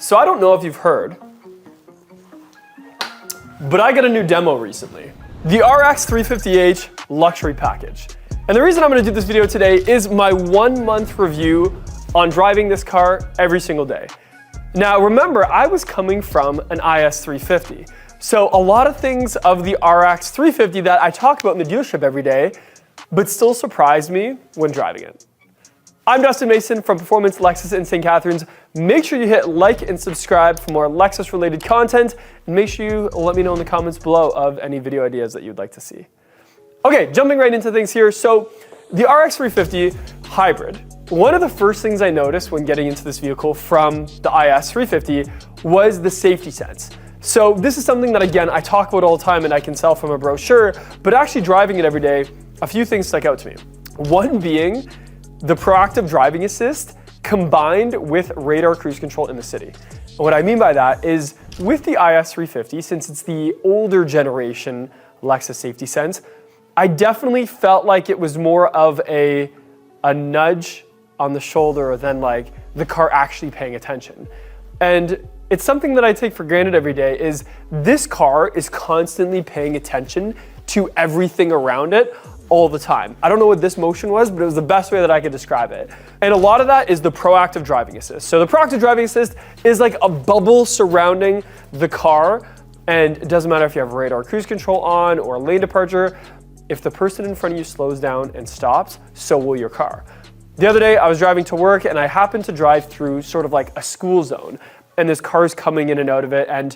So I don't know if you've heard, but I got a new demo recently. The RX 350h luxury package. And the reason I'm gonna do this video today is my 1 month review on driving this car every single day. Now remember, I was coming from an IS 350. So a lot of things of the RX 350 that I talk about in the dealership every day, but still surprise me when driving it. I'm Dustin Mason from Performance Lexus in St. Catharines. Make sure you hit like and subscribe for more Lexus related content. And make sure you let me know in the comments below of any video ideas that you'd like to see. Okay, jumping right into things here. So the RX 350 hybrid. One of the first things I noticed when getting into this vehicle from the IS 350 was the safety sense. So this is something that, again, I talk about all the time and I can sell from a brochure, but actually driving it every day, a few things stuck out to me. One being the proactive driving assist combined with radar cruise control in the city. And what I mean by that is with the IS 350, since it's the older generation Lexus safety sense, I definitely felt like it was more of a nudge on the shoulder than like the car actually paying attention. And it's something that I take for granted every day is this car is constantly paying attention to everything around it all the time. I don't know what this motion was, but it was the best way that I could describe it. And a lot of that is the proactive driving assist. So the proactive driving assist is like a bubble surrounding the car, and it doesn't matter if you have radar cruise control on or lane departure. If the person in front of you slows down and stops, so will your car. The other day I was driving to work and I happened to drive through sort of like a school zone, and there's cars coming in and out of it, and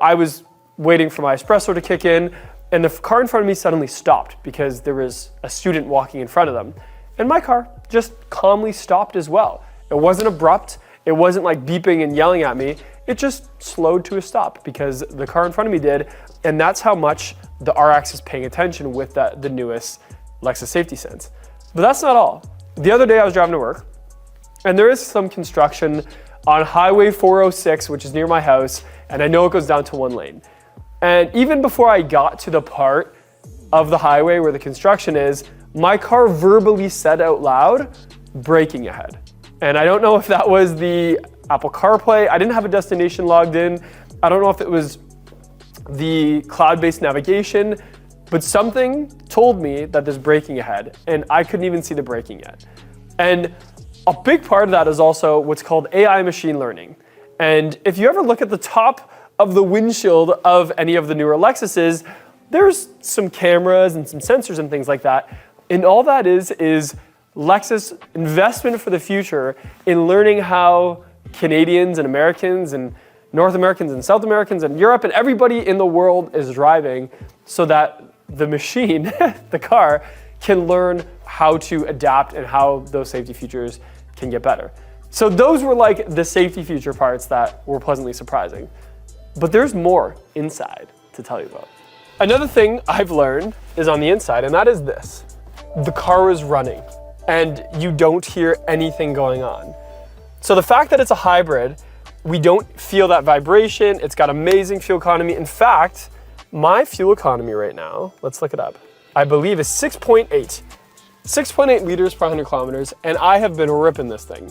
I was waiting for my espresso to kick in, and the car in front of me suddenly stopped because there was a student walking in front of them. And my car just calmly stopped as well. It wasn't abrupt, it wasn't like beeping and yelling at me, it just slowed to a stop because the car in front of me did, and that's how much the RX is paying attention with the newest Lexus Safety Sense. But that's not all. The other day I was driving to work, and there is some construction on Highway 406, which is near my house, and I know it goes down to one lane. And even before I got to the part of the highway where the construction is, my car verbally said out loud, braking ahead. And I don't know if that was the Apple CarPlay. I didn't have a destination logged in. I don't know if it was the cloud-based navigation, but something told me that there's braking ahead, and I couldn't even see the braking yet. And a big part of that is also what's called AI machine learning. And if you ever look at the top of the windshield of any of the newer Lexuses, there's some cameras and some sensors and things like that. And all that is Lexus investment for the future in learning how Canadians and Americans and North Americans and South Americans and Europe and everybody in the world is driving, so that the machine, the car, can learn how to adapt and how those safety features can get better. So those were like the safety feature parts that were pleasantly surprising. But there's more inside to tell you about. Another thing I've learned is on the inside, and that is this. The car is running and you don't hear anything going on. So the fact that it's a hybrid, we don't feel that vibration. It's got amazing fuel economy. In fact, my fuel economy right now, let's look it up, I believe is 6.8 liters per 100 kilometers, and I have been ripping this thing.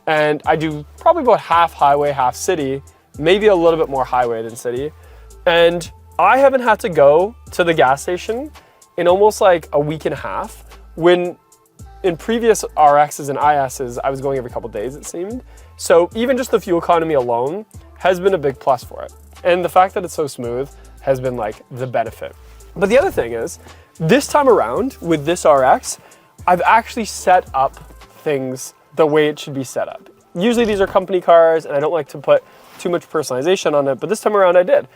And I do probably about half highway, half city, maybe a little bit more highway than city. And I haven't had to go to the gas station in almost like a week and a half, when in previous RXs and ISs, I was going every couple days, it seemed. So even just the fuel economy alone has been a big plus for it. And the fact that it's so smooth has been like the benefit. But the other thing is, this time around with this RX, I've actually set up things the way it should be set up. Usually these are company cars and I don't like to put too much personalization on it, but this time around I did.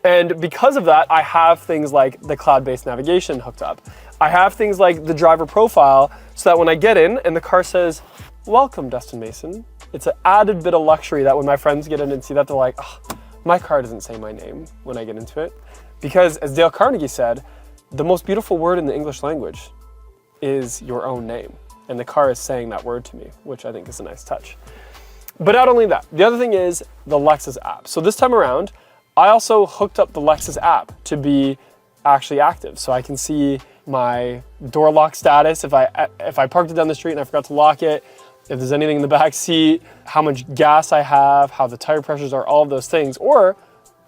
And because of that, I have things like the cloud-based navigation hooked up. I have things like the driver profile, so that when I get in and the car says, "Welcome, Dustin Mason," it's an added bit of luxury that when my friends get in and see that, they're like, "Oh, my car doesn't say my name when I get into it." Because as Dale Carnegie said, the most beautiful word in the English language is your own name. And the car is saying that word to me, which I think is a nice touch. But not only that, the other thing is the Lexus app. So this time around, I also hooked up the Lexus app to be actually active. So I can see my door lock status. If I parked it down the street and I forgot to lock it, if there's anything in the back seat, how much gas I have, how the tire pressures are, all of those things. Or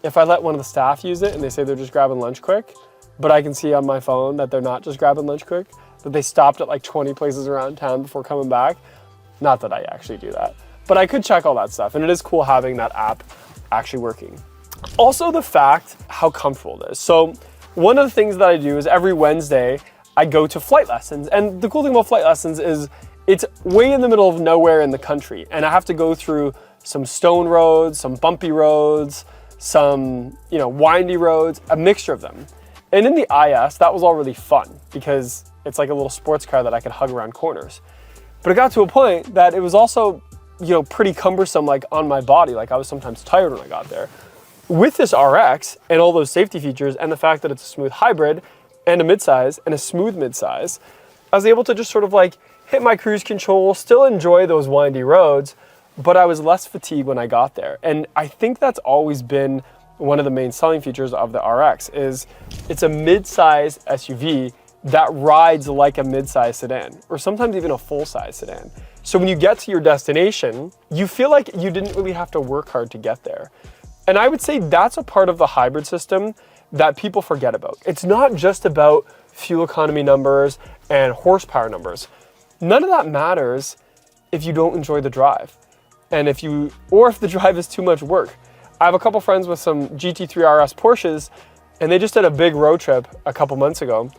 if I let one of the staff use it and they say they're just grabbing lunch quick, but I can see on my phone that they're not just grabbing lunch quick, that they stopped at like 20 places around town before coming back. Not that I actually do that, but I could check all that stuff. And it is cool having that app actually working. Also the fact how comfortable it is. So one of the things that I do is every Wednesday, I go to flight lessons. And the cool thing about flight lessons is it's way in the middle of nowhere in the country. And I have to go through some stone roads, some bumpy roads, some, windy roads, a mixture of them. And in the IS, that was all really fun because it's like a little sports car that I could hug around corners. But it got to a point that it was also, pretty cumbersome, like on my body. Like I was sometimes tired when I got there. With this RX and all those safety features and the fact that it's a smooth hybrid and a midsize and a smooth midsize, I was able to just sort of like hit my cruise control, still enjoy those windy roads, but I was less fatigued when I got there. And I think that's always been one of the main selling features of the RX is it's a midsize SUV that rides like a midsize sedan, or sometimes even a full-size sedan. So when you get to your destination, you feel like you didn't really have to work hard to get there. And I would say that's a part of the hybrid system that people forget about. It's not just about fuel economy numbers and horsepower numbers. None of that matters if you don't enjoy the drive. And if the drive is too much work. I have a couple friends with some GT3 RS Porsches, and they just did a big road trip a couple months ago.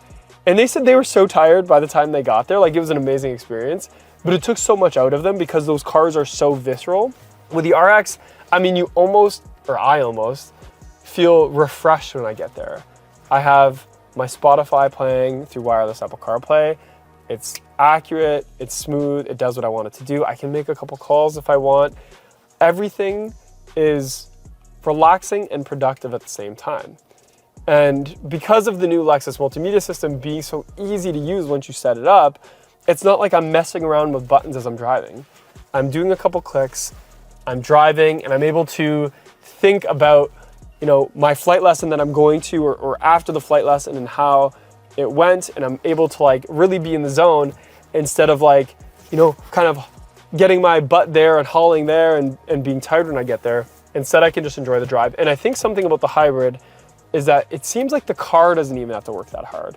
And they said they were so tired by the time they got there. Like it was an amazing experience, but it took so much out of them because those cars are so visceral. With the RX, I almost feel refreshed when I get there. I have my Spotify playing through wireless Apple CarPlay. It's accurate, it's smooth, it does what I want it to do. I can make a couple calls if I want. Everything is relaxing and productive at the same time. And because of the new Lexus multimedia system being so easy to use once you set it up, it's not like I'm messing around with buttons as I'm driving. I'm doing a couple clicks, I'm driving, and I'm able to think about, my flight lesson that I'm going to or after the flight lesson and how it went, and I'm able to like really be in the zone instead of like, kind of getting my butt there and hauling there and being tired when I get there. Instead, I can just enjoy the drive. And I think something about the hybrid is that it seems like the car doesn't even have to work that hard.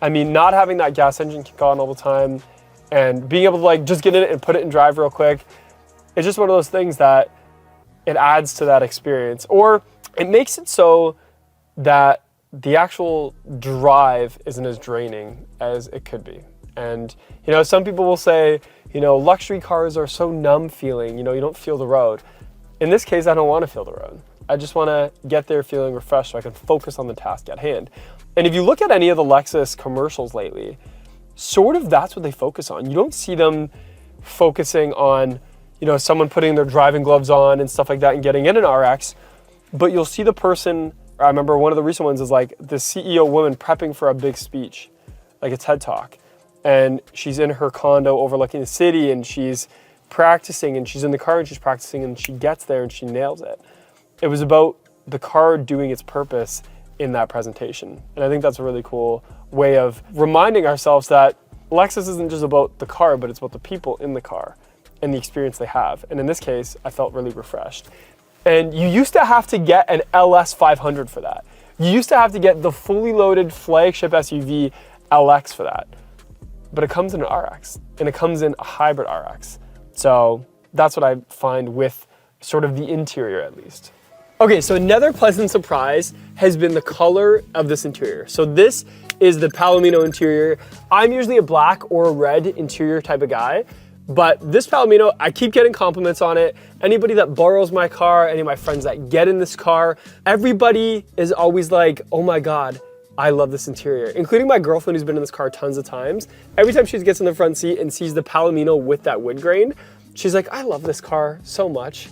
I mean, not having that gas engine kick on all the time and being able to like just get in it and put it in drive real quick, it's just one of those things that it adds to that experience, or it makes it so that the actual drive isn't as draining as it could be. And, some people will say, luxury cars are so numb feeling, you don't feel the road. In this case, I don't want to feel the road. I just want to get there feeling refreshed so I can focus on the task at hand. And if you look at any of the Lexus commercials lately, sort of that's what they focus on. You don't see them focusing on, someone putting their driving gloves on and stuff like that and getting in an RX, but you'll see the person. I remember one of the recent ones is like the CEO woman prepping for a big speech, like a TED Talk. And she's in her condo overlooking the city and she's practicing and she's in the car and she's practicing and she gets there and she nails it. It was about the car doing its purpose in that presentation. And I think that's a really cool way of reminding ourselves that Lexus isn't just about the car, but it's about the people in the car and the experience they have. And in this case, I felt really refreshed. And you used to have to get an LS 500 for that. You used to have to get the fully loaded flagship SUV LX for that. But it comes in an RX, and it comes in a hybrid RX. So that's what I find with sort of the interior at least. Okay, so another pleasant surprise has been the color of this interior. So this is the Palomino interior. I'm usually a black or a red interior type of guy, but this Palomino, I keep getting compliments on it. Anybody that borrows my car, any of my friends that get in this car, everybody is always like, oh my God, I love this interior, including my girlfriend who's been in this car tons of times. Every time she gets in the front seat and sees the Palomino with that wood grain, she's like, I love this car so much.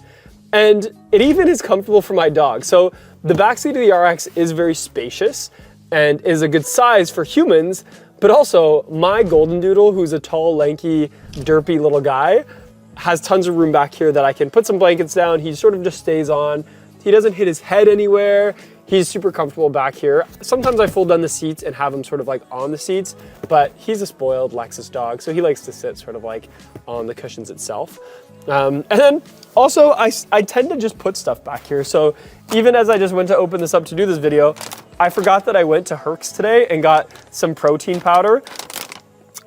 And it even is comfortable for my dog. So the backseat of the RX is very spacious and is a good size for humans, but also my golden doodle, who's a tall, lanky, derpy little guy, has tons of room back here that I can put some blankets down. He sort of just stays on. He doesn't hit his head anywhere. He's super comfortable back here. Sometimes I fold down the seats and have him sort of like on the seats, but he's a spoiled Lexus dog, so he likes to sit sort of like on the cushions itself. And then also I tend to just put stuff back here. So even as I just went to open this up to do this video, I forgot that I went to Herc's today and got some protein powder.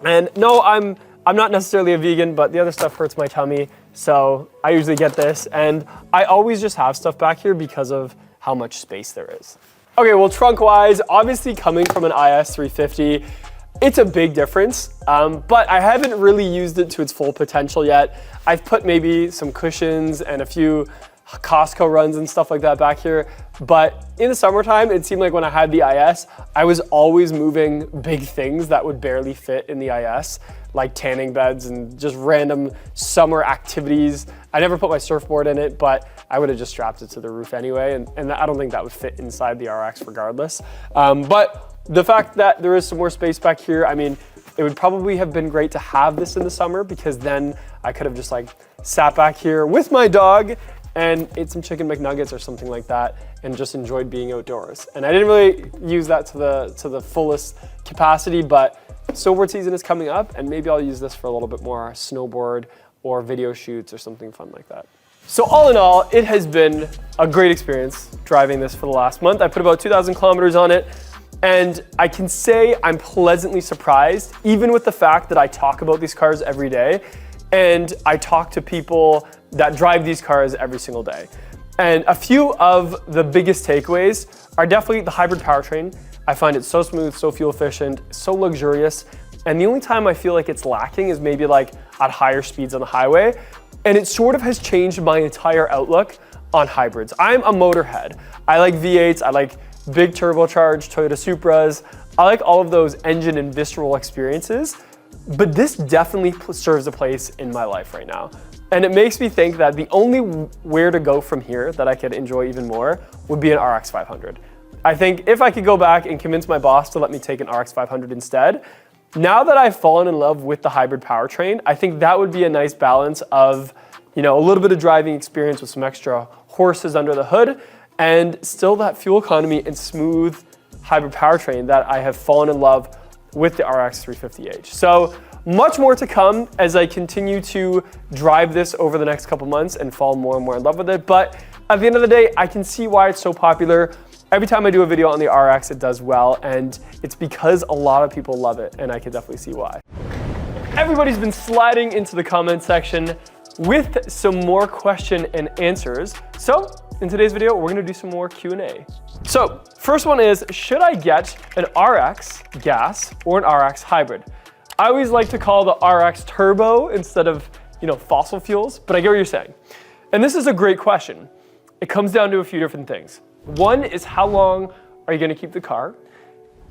And no, I'm not necessarily a vegan, but the other stuff hurts my tummy. So I usually get this, and I always just have stuff back here because of how much space there is. Okay, well, trunk-wise, obviously coming from an IS 350, it's a big difference, but I haven't really used it to its full potential yet. I've put maybe some cushions and a few Costco runs and stuff like that back here, but in the summertime, it seemed like when I had the IS, I was always moving big things that would barely fit in the IS, like tanning beds and just random summer activities. I never put my surfboard in it, but I would have just strapped it to the roof anyway, and I don't think that would fit inside the RX regardless. But the fact that there is some more space back here, I mean, it would probably have been great to have this in the summer, because then I could have just like sat back here with my dog and ate some chicken McNuggets or something like that and just enjoyed being outdoors. And I didn't really use that to the fullest capacity, but snowboard season is coming up, and maybe I'll use this for a little bit more snowboard or video shoots or something fun like that. So all in all, it has been a great experience driving this for the last month. I put about 2,000 kilometers on it, and I can say I'm pleasantly surprised, even with the fact that I talk about these cars every day, and I talk to people that drive these cars every single day. And a few of the biggest takeaways are definitely the hybrid powertrain. I find it so smooth, so fuel efficient, so luxurious. And the only time I feel like it's lacking is maybe like at higher speeds on the highway. And it sort of has changed my entire outlook on hybrids. I'm a motorhead. I like V8s, I like big turbocharged Toyota Supras. I like all of those engine and visceral experiences, but this definitely serves a place in my life right now. And it makes me think that the only where to go from here that I could enjoy even more would be an RX 500. I think if I could go back and convince my boss to let me take an RX 500 instead, now that I've fallen in love with the hybrid powertrain, I think that would be a nice balance of, you know, a little bit of driving experience with some extra horses under the hood, and still that fuel economy and smooth hybrid powertrain that I have fallen in love with the RX 350h. So much more to come as I continue to drive this over the next couple months and fall more and more in love with it. But at the end of the day, I can see why it's so popular. Every time I do a video on the RX, it does well, and it's because a lot of people love it, and I can definitely see why. Everybody's been sliding into the comment section with some more question and answers. So in today's video, we're gonna do some more Q&A. So first one is, should I get an RX gas or an RX hybrid? I always like to call the RX turbo instead of, you know, fossil fuels, but I get what you're saying. And this is a great question. It comes down to a few different things. One is, how long are you gonna keep the car?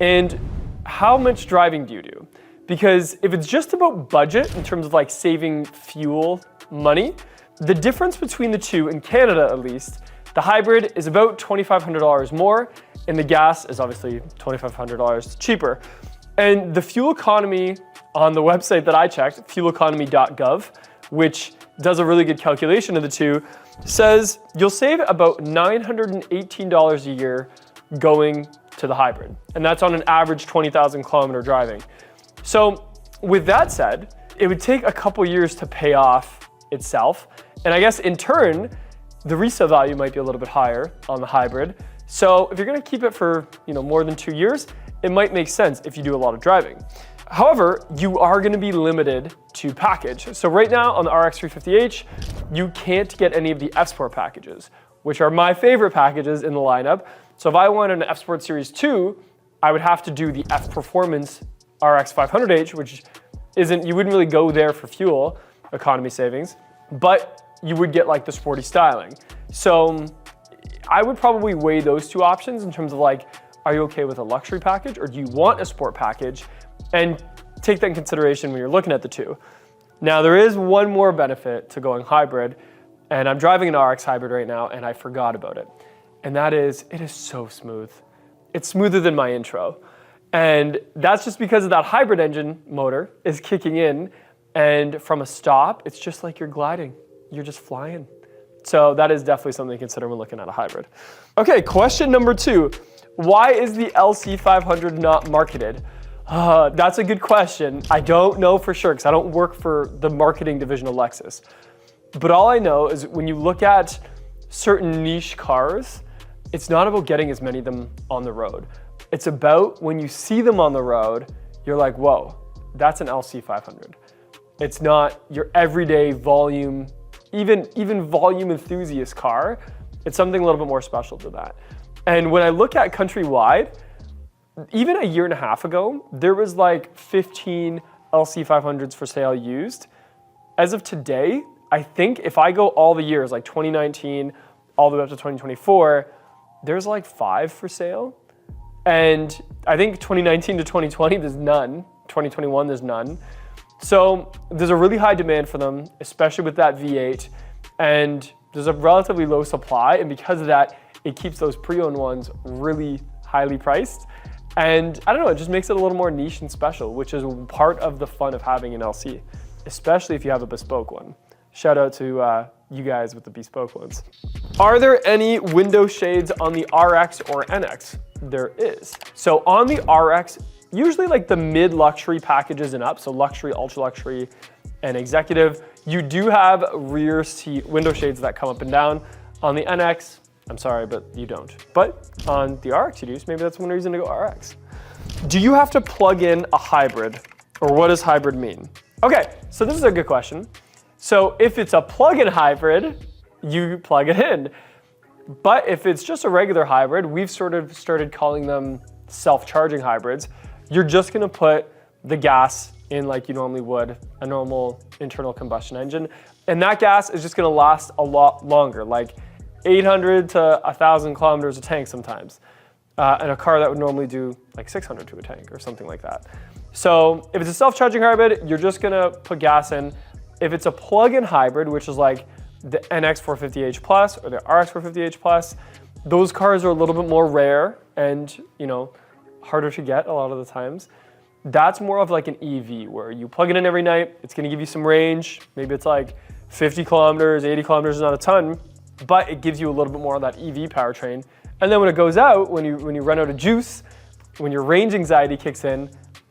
And how much driving do you do? Because if it's just about budget in terms of like saving fuel money, the difference between the two, in Canada at least, the hybrid is about $2,500 more, and the gas is obviously $2,500 cheaper. And the fuel economy on the website that I checked, fueleconomy.gov, which does a really good calculation of the two, says you'll save about $918 a year going to the hybrid. And that's on an average 20,000 kilometer driving. So with that said, it would take a couple years to pay off itself. And I guess in turn, the resale value might be a little bit higher on the hybrid. So if you're gonna keep it for, you know, more than 2 years, it might make sense if you do a lot of driving. However, you are gonna be limited to package. So right now on the RX 350h, you can't get any of the F-Sport packages, which are my favorite packages in the lineup. So if I wanted an F-Sport Series 2, I would have to do the F-Performance RX 500h, which isn't, you wouldn't really go there for fuel economy savings, but you would get like the sporty styling. So I would probably weigh those two options in terms of like, are you okay with a luxury package, or do you want a sport package? And take that in consideration when you're looking at the two. Now there is one more benefit to going hybrid, and I'm driving an RX hybrid right now and I forgot about it. And that is, it is so smooth. It's smoother than my intro. And that's just because of that hybrid engine motor is kicking in, and from a stop, it's just like you're gliding. You're just flying. So that is definitely something to consider when looking at a hybrid. Okay, question number 2. Why is the LC500 not marketed? That's a good question. I don't know for sure because I don't work for the marketing division of Lexus. But all I know is when you look at certain niche cars, it's not about getting as many of them on the road. It's about when you see them on the road, you're like, whoa, that's an LC500. It's not your everyday volume, even volume enthusiast car. It's something a little bit more special to that. And when I look at countrywide, even a year and a half ago, there was like 15 LC500s for sale used. As of today, I think if I go all the years, like 2019, all the way up to 2024, there's like 5 for sale. And I think 2019 to 2020, there's none. 2021, there's none. So there's a really high demand for them, especially with that V8. And there's a relatively low supply. And because of that, it keeps those pre-owned ones really highly priced. And I don't know, it just makes it a little more niche and special, which is part of the fun of having an LC, especially if you have a bespoke one. Shout out to you guys with the bespoke ones. Are there any window shades on the RX or NX? There is. So on the RX, usually like the mid-luxury packages and up, so luxury, ultra-luxury, and executive, you do have rear seat window shades that come up and down. On the NX, I'm sorry, but you don't. But on the RX you do, so maybe that's one reason to go RX. Do you have to plug in a hybrid, or what does hybrid mean? Okay, so this is a good question. So if it's a plug-in hybrid, you plug it in. But if it's just a regular hybrid, we've sort of started calling them self-charging hybrids. You're just gonna put the gas in like you normally would a normal internal combustion engine. And that gas is just gonna last a lot longer, like 800 to 1,000 kilometers a tank sometimes. And a car that would normally do like 600 to a tank or something like that. So if it's a self-charging hybrid, you're just gonna put gas in. If it's a plug-in hybrid, which is like the NX 450h Plus or the RX 450h Plus, those cars are a little bit more rare and, you know, harder to get a lot of the times. That's more of like an EV where you plug it in every night. It's gonna give you some range. Maybe it's like 50 kilometers, 80 kilometers is not a ton, but it gives you a little bit more of that EV powertrain. And then when it goes out, when you run out of juice, when your range anxiety kicks in,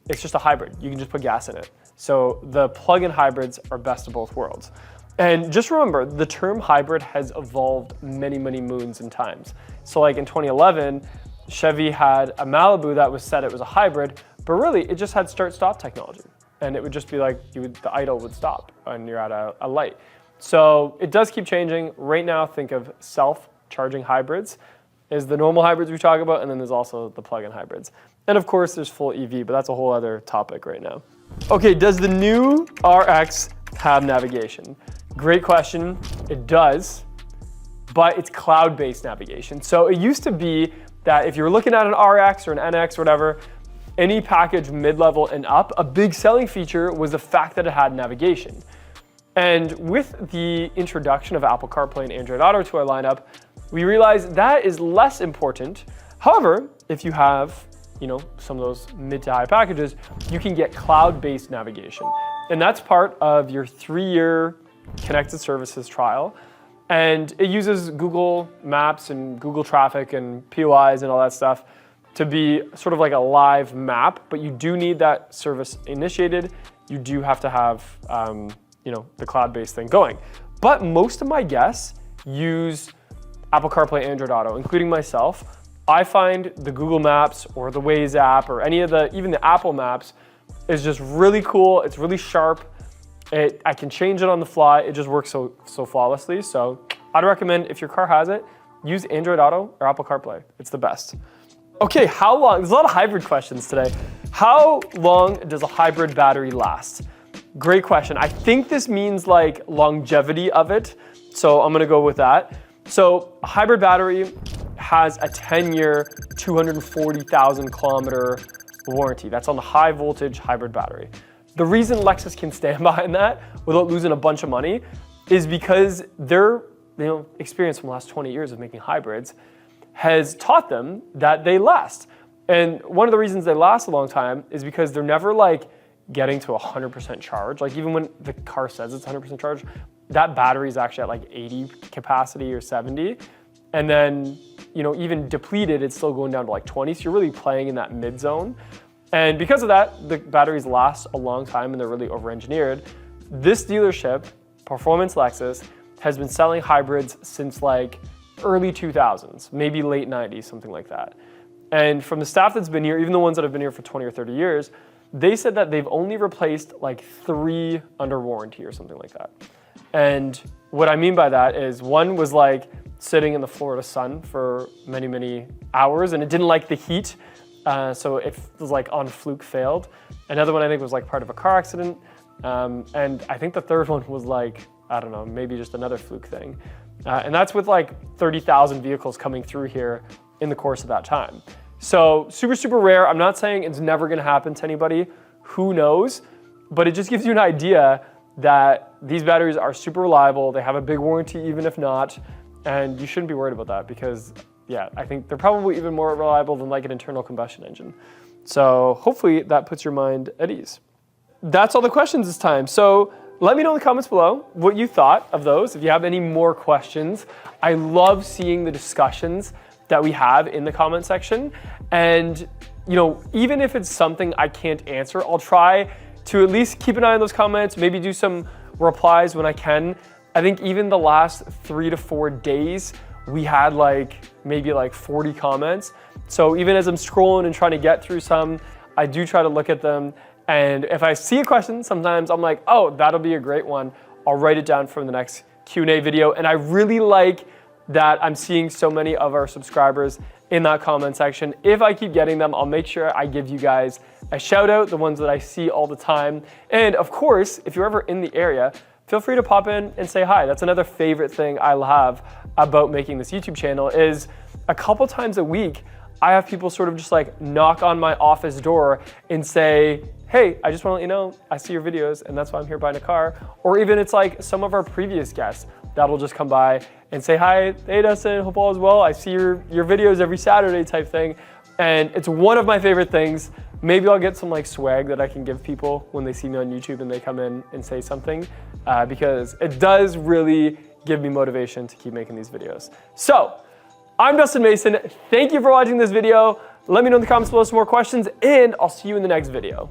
it's just a hybrid. You can just put gas in it. So the plug-in hybrids are best of both worlds. And just remember, the term hybrid has evolved many, many moons and times. So like in 2011, Chevy had a Malibu that was said it was a hybrid, but really it just had start-stop technology. And it would just be like, the idle would stop when you're at a light. So it does keep changing. Right now, think of self-charging hybrids is the normal hybrids we talk about, and then there's also the plug-in hybrids. And of course, there's full EV, but that's a whole other topic right now. Okay, does the new RX have navigation? Great question. It does, but it's cloud-based navigation. So it used to be that if you were looking at an RX or an NX or whatever, any package mid-level and up, a big selling feature was the fact that it had navigation. And with the introduction of Apple CarPlay and Android Auto to our lineup, we realized that is less important. However, if you have, you know, some of those mid to high packages, you can get cloud-based navigation. And that's part of your 3-year connected services trial. And it uses Google Maps and Google Traffic and POIs and all that stuff to be sort of like a live map, but you do need that service initiated. You do have to have, you know, the cloud-based thing going. But most of my guests use Apple CarPlay, Android Auto, including myself. I find the Google Maps or the Waze app or any of the, even the Apple Maps is just really cool. It's really sharp. I can change it on the fly. It just works so flawlessly. So I'd recommend if your car has it, use Android Auto or Apple CarPlay. It's the best. Okay, how long? There's a lot of hybrid questions today. How long does a hybrid battery last? Great question. I think this means like longevity of it. So I'm gonna go with that. So a hybrid battery has a 10-year, 240,000 kilometer warranty. That's on the high voltage hybrid battery. The reason Lexus can stand behind that without losing a bunch of money is because their experience from the last 20 years of making hybrids has taught them that they last. And one of the reasons they last a long time is because they're never like getting to 100% charge. Like even when the car says it's 100% charge, that battery is actually at like 80 capacity or 70. And then, you know, even depleted, it's still going down to like 20. So you're really playing in that mid zone. And because of that, the batteries last a long time and they're really over-engineered. This dealership, Performance Lexus, has been selling hybrids since like early 2000s, maybe late 90s, something like that. And from the staff that's been here, even the ones that have been here for 20 or 30 years, they said that they've only replaced like 3 under warranty or something like that. And what I mean by that is one was like sitting in the Florida sun for many, many hours and it didn't like the heat. So it was like on fluke failed. Another one I think was like part of a car accident. And I think the third one was like, I don't know, maybe just another fluke thing. And that's with like 30,000 vehicles coming through here in the course of that time. So super, super rare. I'm not saying it's never gonna happen to anybody, who knows? But it just gives you an idea that these batteries are super reliable. They have a big warranty even if not, and you shouldn't be worried about that because yeah, I think they're probably even more reliable than like an internal combustion engine. So hopefully that puts your mind at ease. That's all the questions this time. So let me know in the comments below what you thought of those. If you have any more questions, I love seeing the discussions that we have in the comment section. And you know, even if it's something I can't answer, I'll try to at least keep an eye on those comments, maybe do some replies when I can. I think even the last 3 to 4 days, we had like maybe like 40 comments. So even as I'm scrolling and trying to get through some, I do try to look at them. And if I see a question, sometimes I'm like, oh, that'll be a great one. I'll write it down for the next Q&A video. And I really like that I'm seeing so many of our subscribers in that comment section. If I keep getting them, I'll make sure I give you guys a shout out, the ones that I see all the time. And of course, if you're ever in the area, feel free to pop in and say hi. That's another favorite thing I have about making this YouTube channel is a couple times a week, I have people sort of just like knock on my office door and say, hey, I just want to let you know, I see your videos and that's why I'm here buying a car. Or even it's like some of our previous guests that'll just come by and say, hi, hey Dustin, hope all is well. I see your videos every Saturday type thing. And it's one of my favorite things. Maybe I'll get some like swag that I can give people when they see me on YouTube and they come in and say something because it does really give me motivation to keep making these videos. So I'm Dustin Mason. Thank you for watching this video. Let me know in the comments below some more questions and I'll see you in the next video.